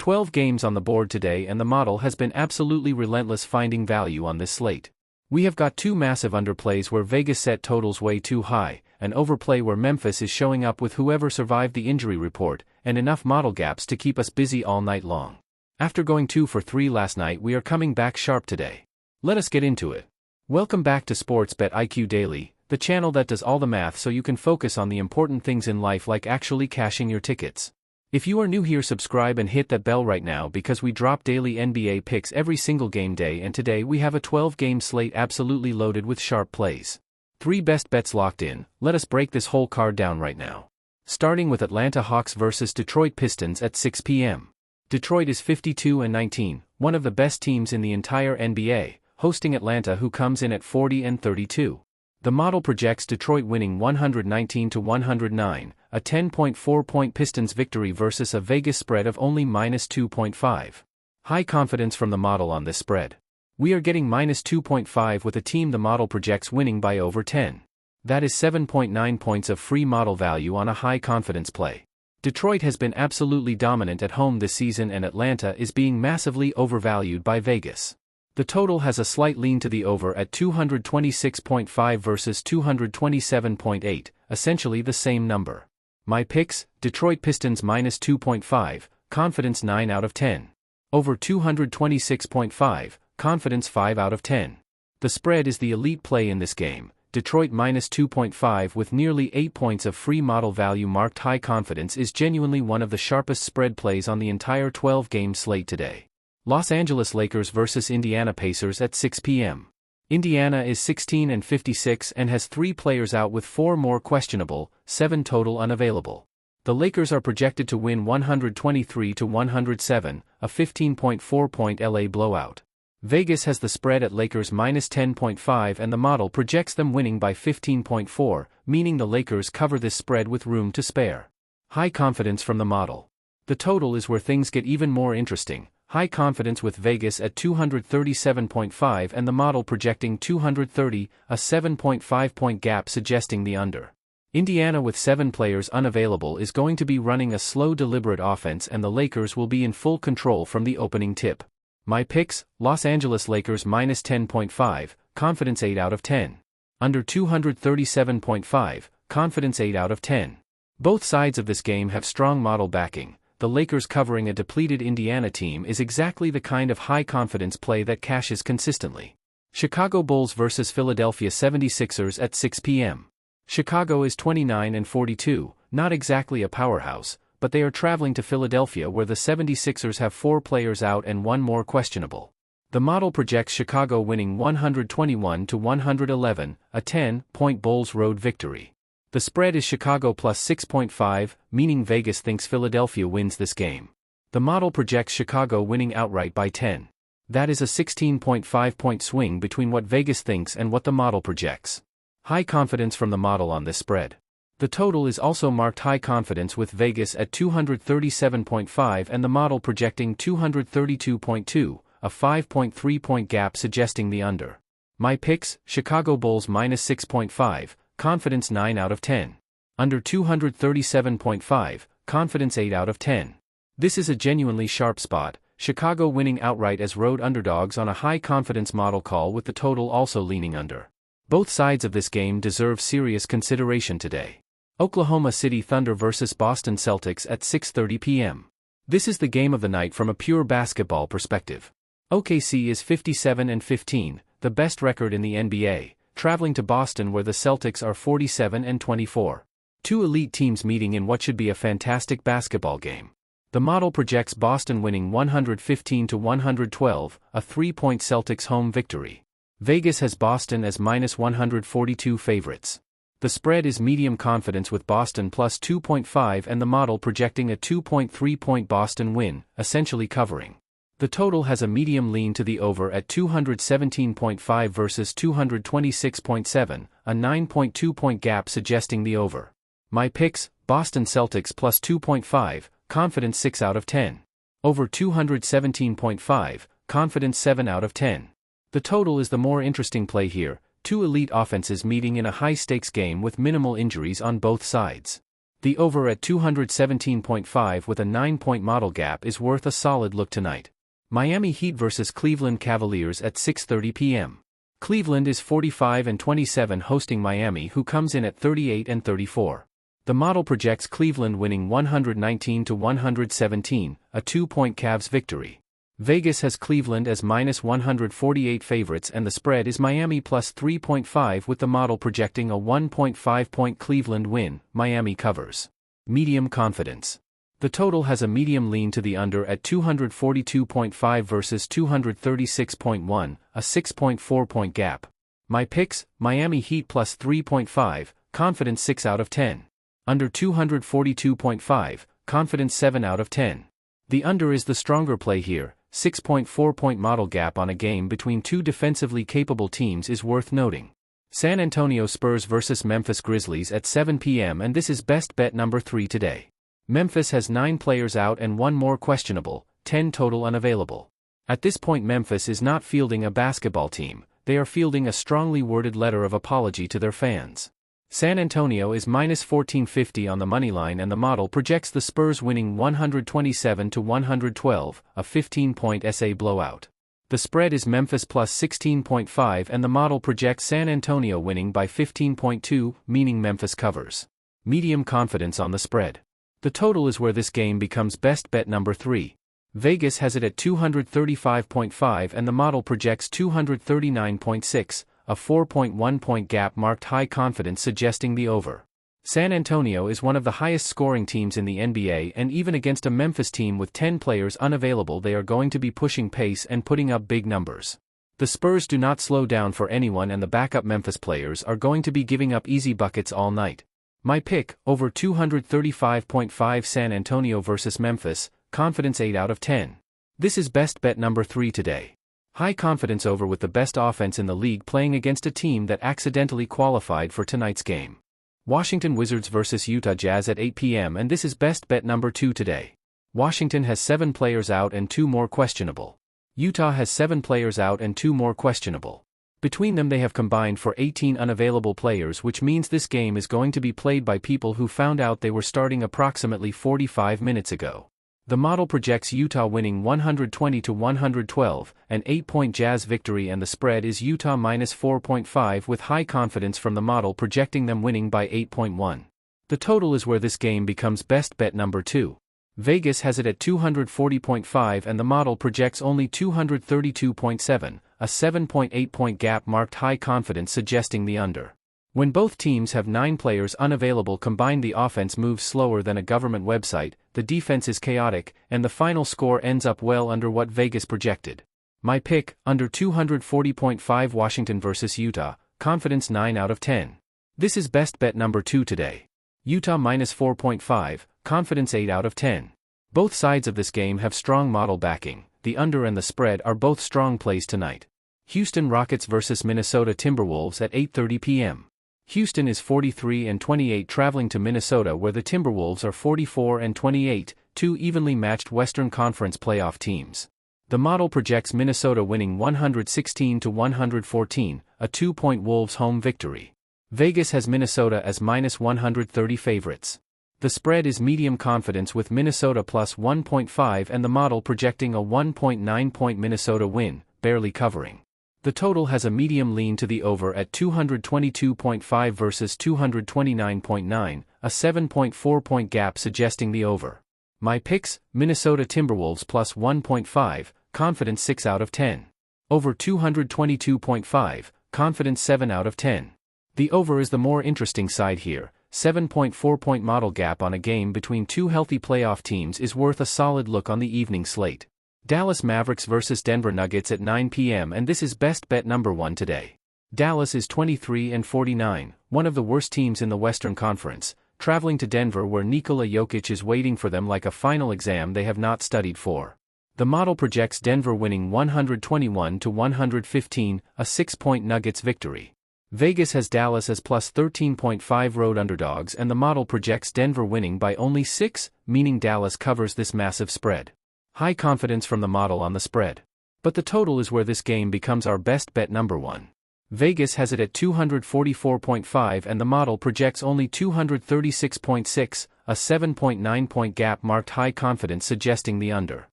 12 games on the board today and the model has been absolutely relentless finding value on this slate. We have got two massive underplays where Vegas set totals way too high, an overplay where Memphis is showing up with whoever survived the injury report, and enough model gaps to keep us busy all night long. After going 2 for 3 last night, we are coming back sharp today. Let us get into it. Welcome back to Sports Bet IQ Daily, the channel that does all the math so you can focus on the important things in life like actually cashing your tickets. If you are new here, subscribe and hit that bell right now because we drop daily NBA picks every single game day, and today we have a 12-game slate absolutely loaded with sharp plays. 3 best bets locked in. Let us break this whole card down right now. Starting with Atlanta Hawks versus Detroit Pistons at 6 p.m. Detroit is 52-19, one of the best teams in the entire NBA, hosting Atlanta, who comes in at 40-32. The model projects Detroit winning 119-109, a 10.4-point Pistons victory versus a Vegas spread of only -2.5. High confidence from the model on this spread. We are getting -2.5 with a team the model projects winning by over 10. That is 7.9 points of free model value on a high confidence play. Detroit has been absolutely dominant at home this season, and Atlanta is being massively overvalued by Vegas. The total has a slight lean to the over at 226.5 versus 227.8, essentially the same number. My picks: Detroit Pistons -2.5, confidence 9 out of 10. Over 226.5, confidence 5 out of 10. The spread is the elite play in this game. Detroit -2.5 with nearly 8 points of free model value marked high confidence is genuinely one of the sharpest spread plays on the entire 12-game slate today. Los Angeles Lakers versus Indiana Pacers at 6 p.m. Indiana is 16-56 and has 3 players out with 4 more questionable, 7 total unavailable. The Lakers are projected to win 123-107, a 15.4-point LA blowout. Vegas has the spread at Lakers -10.5 and the model projects them winning by 15.4, meaning the Lakers cover this spread with room to spare. High confidence from the model. The total is where things get even more interesting. High confidence with Vegas at 237.5 and the model projecting 230, a 7.5-point gap suggesting the under. Indiana with 7 players unavailable is going to be running a slow, deliberate offense, and the Lakers will be in full control from the opening tip. My picks: Los Angeles Lakers -10.5, confidence 8 out of 10. Under 237.5, confidence 8 out of 10. Both sides of this game have strong model backing. The Lakers covering a depleted Indiana team is exactly the kind of high-confidence play that cashes consistently. Chicago Bulls versus Philadelphia 76ers at 6 p.m. Chicago is 29-42, not exactly a powerhouse, but they are traveling to Philadelphia where the 76ers have 4 players out and 1 more questionable. The model projects Chicago winning 121-111, a 10-point Bulls road victory. The spread is Chicago plus 6.5, meaning Vegas thinks Philadelphia wins this game. The model projects Chicago winning outright by 10. That is a 16.5-point swing between what Vegas thinks and what the model projects. High confidence from the model on this spread. The total is also marked high confidence with Vegas at 237.5 and the model projecting 232.2, a 5.3-point gap suggesting the under. My picks: Chicago Bulls -6.5, confidence 9 out of 10. Under 237.5, confidence 8 out of 10. This is a genuinely sharp spot, Chicago winning outright as road underdogs on a high confidence model call with the total also leaning under. Both sides of this game deserve serious consideration today. Oklahoma City Thunder versus Boston Celtics at 6:30 p.m. This is the game of the night from a pure basketball perspective. OKC is 57-15, the best record in the NBA, traveling to Boston where the Celtics are 47-24. 2 elite teams meeting in what should be a fantastic basketball game. The model projects Boston winning 115-112, a 3-point Celtics home victory. Vegas has Boston as -142 favorites. The spread is medium confidence with Boston plus 2.5 and the model projecting a 2.3-point Boston win, essentially covering. The total has a medium lean to the over at 217.5 versus 226.7, a 9.2-point gap suggesting the over. My picks: Boston Celtics plus 2.5, confidence 6 out of 10. Over 217.5, confidence 7 out of 10. The total is the more interesting play here, 2 elite offenses meeting in a high-stakes game with minimal injuries on both sides. The over at 217.5 with a 9-point model gap is worth a solid look tonight. Miami Heat vs Cleveland Cavaliers at 6:30 p.m. Cleveland is 45-27 hosting Miami, who comes in at 38-34. The model projects Cleveland winning 119-117, a 2-point Cavs victory. Vegas has Cleveland as -148 favorites and the spread is Miami plus 3.5 with the model projecting a 1.5-point Cleveland win. Miami covers. Medium confidence. The total has a medium lean to the under at 242.5 versus 236.1, a 6.4-point gap. My picks: Miami Heat plus 3.5, confidence 6 out of 10. Under 242.5, confidence 7 out of 10. The under is the stronger play here. 6.4-point model gap on a game between two defensively capable teams is worth noting. San Antonio Spurs vs Memphis Grizzlies at 7 p.m. and this is best bet number 3 today. Memphis has 9 players out and 1 more questionable, 10 total unavailable. At this point Memphis is not fielding a basketball team, they are fielding a strongly worded letter of apology to their fans. San Antonio is -1450 on the moneyline and the model projects the Spurs winning 127-112, a 15-point SA blowout. The spread is Memphis plus 16.5 and the model projects San Antonio winning by 15.2, meaning Memphis covers. Medium confidence on the spread. The total is where this game becomes best bet number 3. Vegas has it at 235.5 and the model projects 239.6. A 4.1-point gap marked high confidence suggesting the over. San Antonio is one of the highest scoring teams in the NBA and even against a Memphis team with 10 players unavailable they are going to be pushing pace and putting up big numbers. The Spurs do not slow down for anyone and the backup Memphis players are going to be giving up easy buckets all night. My pick: over 235.5 San Antonio vs Memphis, confidence 8 out of 10. This is best bet number 3 today. High confidence over with the best offense in the league playing against a team that accidentally qualified for tonight's game. Washington Wizards vs Utah Jazz at 8 p.m. and this is best bet number 2 today. Washington has 7 players out and 2 more questionable. Utah has 7 players out and 2 more questionable. Between them they have combined for 18 unavailable players, which means this game is going to be played by people who found out they were starting approximately 45 minutes ago. The model projects Utah winning 120-112, an 8-point Jazz victory and the spread is Utah -4.5 with high confidence from the model projecting them winning by 8.1. The total is where this game becomes best bet number 2. Vegas has it at 240.5 and the model projects only 232.7, a 7.8-point gap marked high confidence suggesting the under. When both teams have 9 players unavailable combined the offense moves slower than a government website, the defense is chaotic, and the final score ends up well under what Vegas projected. My pick: under 240.5 Washington vs Utah, confidence 9 out of 10. This is best bet number 2 today. Utah -4.5, confidence 8 out of 10. Both sides of this game have strong model backing, the under and the spread are both strong plays tonight. Houston Rockets vs Minnesota Timberwolves at 8:30 p.m. Houston is 43-28 traveling to Minnesota where the Timberwolves are 44-28, 2 evenly matched Western Conference playoff teams. The model projects Minnesota winning 116-114, a 2-point Wolves home victory. Vegas has Minnesota as -130 favorites. The spread is medium confidence with Minnesota plus 1.5 and the model projecting a 1.9-point Minnesota win, barely covering. The total has a medium lean to the over at 222.5 versus 229.9, a 7.4-point gap suggesting the over. My picks: Minnesota Timberwolves plus 1.5, confidence 6 out of 10. Over 222.5, confidence 7 out of 10. The over is the more interesting side here. 7.4-point model gap on a game between two healthy playoff teams is worth a solid look on the evening slate. Dallas Mavericks vs Denver Nuggets at 9 p.m. and this is best bet number 1 today. Dallas is 23-49, one of the worst teams in the Western Conference, traveling to Denver where Nikola Jokic is waiting for them like a final exam they have not studied for. The model projects Denver winning 121-115, a 6-point Nuggets victory. Vegas has Dallas as plus 13.5 road underdogs and the model projects Denver winning by only 6, meaning Dallas covers this massive spread. High confidence from the model on the spread. But the total is where this game becomes our best bet number 1. Vegas has it at 244.5 and the model projects only 236.6, a 7.9-point gap marked high confidence suggesting the under.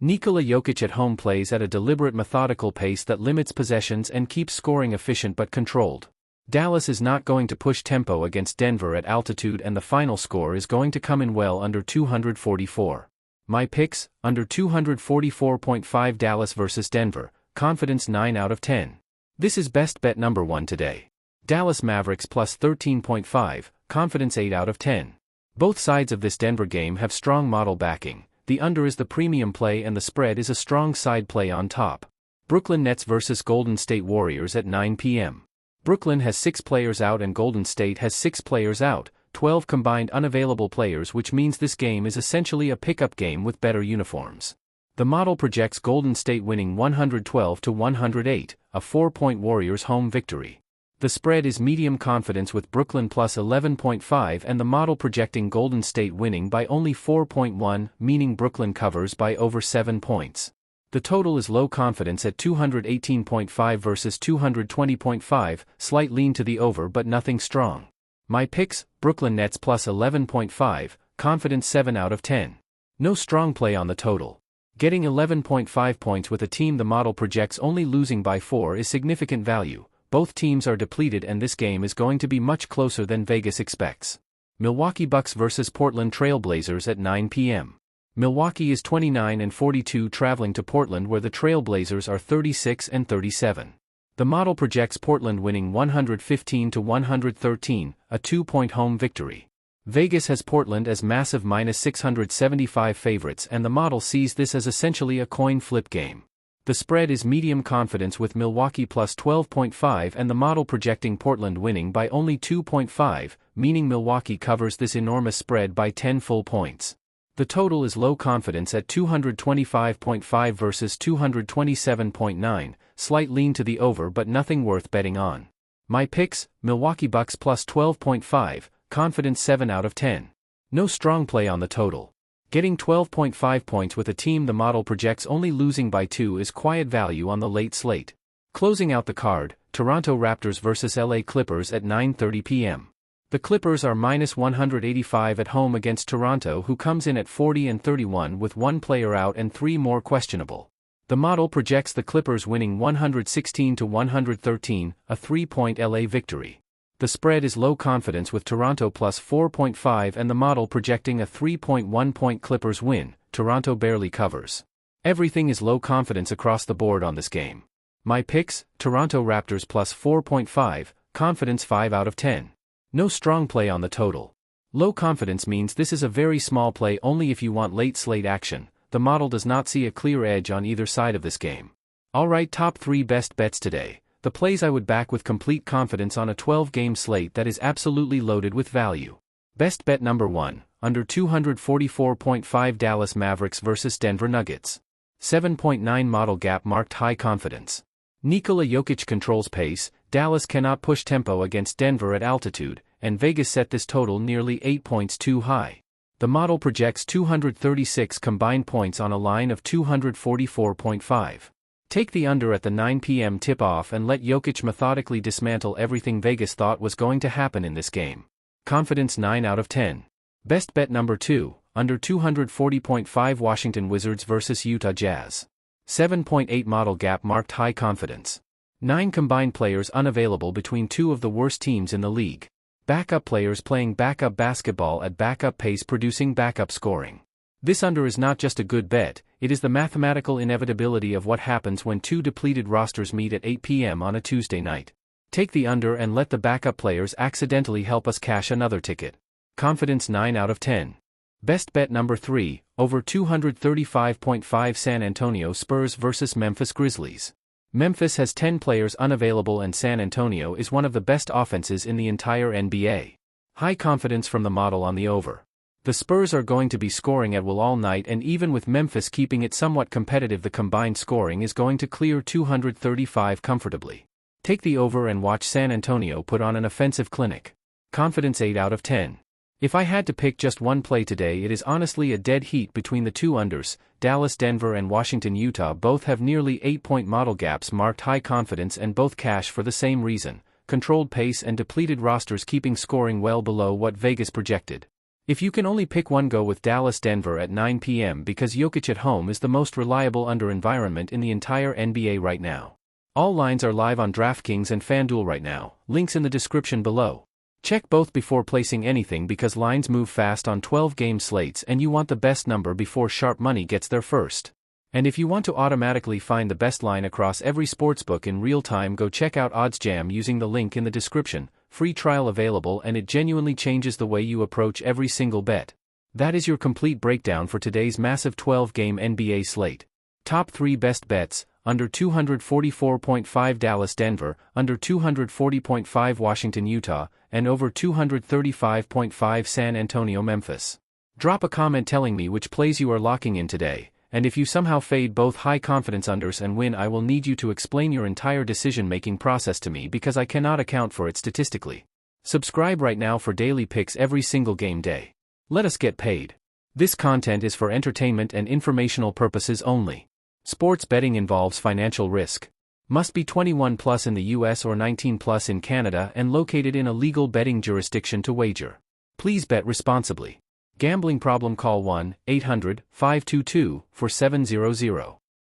Nikola Jokic at home plays at a deliberate methodical pace that limits possessions and keeps scoring efficient but controlled. Dallas is not going to push tempo against Denver at altitude and the final score is going to come in well under 244. My picks, under 244.5 Dallas vs Denver, confidence 9 out of 10. This is best bet number 1 today. Dallas Mavericks plus 13.5, confidence 8 out of 10. Both sides of this Denver game have strong model backing, the under is the premium play and the spread is a strong side play on top. Brooklyn Nets vs Golden State Warriors at 9 p.m. Brooklyn has 6 players out and Golden State has 6 players out, 12 combined unavailable players, which means this game is essentially a pickup game with better uniforms. The model projects Golden State winning 112-108, a 4-point Warriors home victory. The spread is medium confidence with Brooklyn plus 11.5 and the model projecting Golden State winning by only 4.1, meaning Brooklyn covers by over 7 points. The total is low confidence at 218.5 versus 220.5, slight lean to the over but nothing strong. My picks, Brooklyn Nets plus 11.5, confidence 7 out of 10. No strong play on the total. Getting 11.5 points with a team the model projects only losing by 4 is significant value. Both teams are depleted and this game is going to be much closer than Vegas expects. Milwaukee Bucks vs Portland Trail Blazers at 9 p.m. Milwaukee is 29-42 traveling to Portland where the Trail Blazers are 36-37. The model projects Portland winning 115-113, a 2-point home victory. Vegas has Portland as massive minus 675 favorites and the model sees this as essentially a coin flip game. The spread is medium confidence with Milwaukee plus 12.5 and the model projecting Portland winning by only 2.5, meaning Milwaukee covers this enormous spread by 10 full points. The total is low confidence at 225.5 versus 227.9, slight lean to the over but nothing worth betting on. My picks, Milwaukee Bucks plus 12.5, confidence 7 out of 10. No strong play on the total. Getting 12.5 points with a team the model projects only losing by 2 is quiet value on the late slate. Closing out the card, Toronto Raptors vs LA Clippers at 9:30 p.m. The Clippers are minus 185 at home against Toronto, who comes in at 40-31 with 1 player out and 3 more questionable. The model projects the Clippers winning 116-113, a 3-point LA victory. The spread is low confidence with Toronto plus 4.5 and the model projecting a 3.1-point Clippers win. Toronto barely covers. Everything is low confidence across the board on this game. My picks, Toronto Raptors plus 4.5, confidence 5 out of 10. No strong play on the total. Low confidence means this is a very small play only if you want late slate action. The model does not see a clear edge on either side of this game. Alright, top 3 best bets today. The plays I would back with complete confidence on a 12-game slate that is absolutely loaded with value. Best bet number 1, under 244.5 Dallas Mavericks vs Denver Nuggets. 7.9 model gap marked high confidence. Nikola Jokic controls pace, Dallas cannot push tempo against Denver at altitude, and Vegas set this total nearly 8 points too high. The model projects 236 combined points on a line of 244.5. Take the under at the 9 p.m. tip-off and let Jokic methodically dismantle everything Vegas thought was going to happen in this game. Confidence 9 out of 10. Best bet number 2, under 240.5 Washington Wizards vs Utah Jazz. 7.8 model gap marked high confidence. 9 combined players unavailable between 2 of the worst teams in the league. Backup players playing backup basketball at backup pace producing backup scoring. This under is not just a good bet, it is the mathematical inevitability of what happens when 2 depleted rosters meet at 8 p.m. on a Tuesday night. Take the under and let the backup players accidentally help us cash another ticket. Confidence 9 out of 10. Best bet number 3, over 235.5 San Antonio Spurs vs Memphis Grizzlies. Memphis has 10 players unavailable and San Antonio is one of the best offenses in the entire NBA. High confidence from the model on the over. The Spurs are going to be scoring at will all night, and even with Memphis keeping it somewhat competitive, the combined scoring is going to clear 235 comfortably. Take the over and watch San Antonio put on an offensive clinic. Confidence 8 out of 10. If I had to pick just one play today, it is honestly a dead heat between the two unders. Dallas, Denver and Washington, Utah both have nearly 8-point model gaps marked high confidence and both cash for the same reason: controlled pace and depleted rosters keeping scoring well below what Vegas projected. If you can only pick one, go with Dallas Denver at 9 p.m. because Jokic at home is the most reliable under environment in the entire NBA right now. All lines are live on DraftKings and FanDuel right now, links in the description below. Check both before placing anything because lines move fast on 12-game slates and you want the best number before sharp money gets there first. And if you want to automatically find the best line across every sportsbook in real time, go check out OddsJam using the link in the description. Free trial available, and it genuinely changes the way you approach every single bet. That is your complete breakdown for today's massive 12-game NBA slate. Top 3 best bets: under 244.5 Dallas Denver, under 240.5 Washington Utah, and over 235.5 San Antonio Memphis. Drop a comment telling me which plays you are locking in today, and if you somehow fade both high confidence unders and win, I will need you to explain your entire decision-making process to me because I cannot account for it statistically. Subscribe right now for daily picks every single game day. Let us get paid. This content is for entertainment and informational purposes only. Sports betting involves financial risk. Must be 21 plus in the US or 19 plus in Canada and located in a legal betting jurisdiction to wager. Please bet responsibly. Gambling problem, call 1-800-522-4700.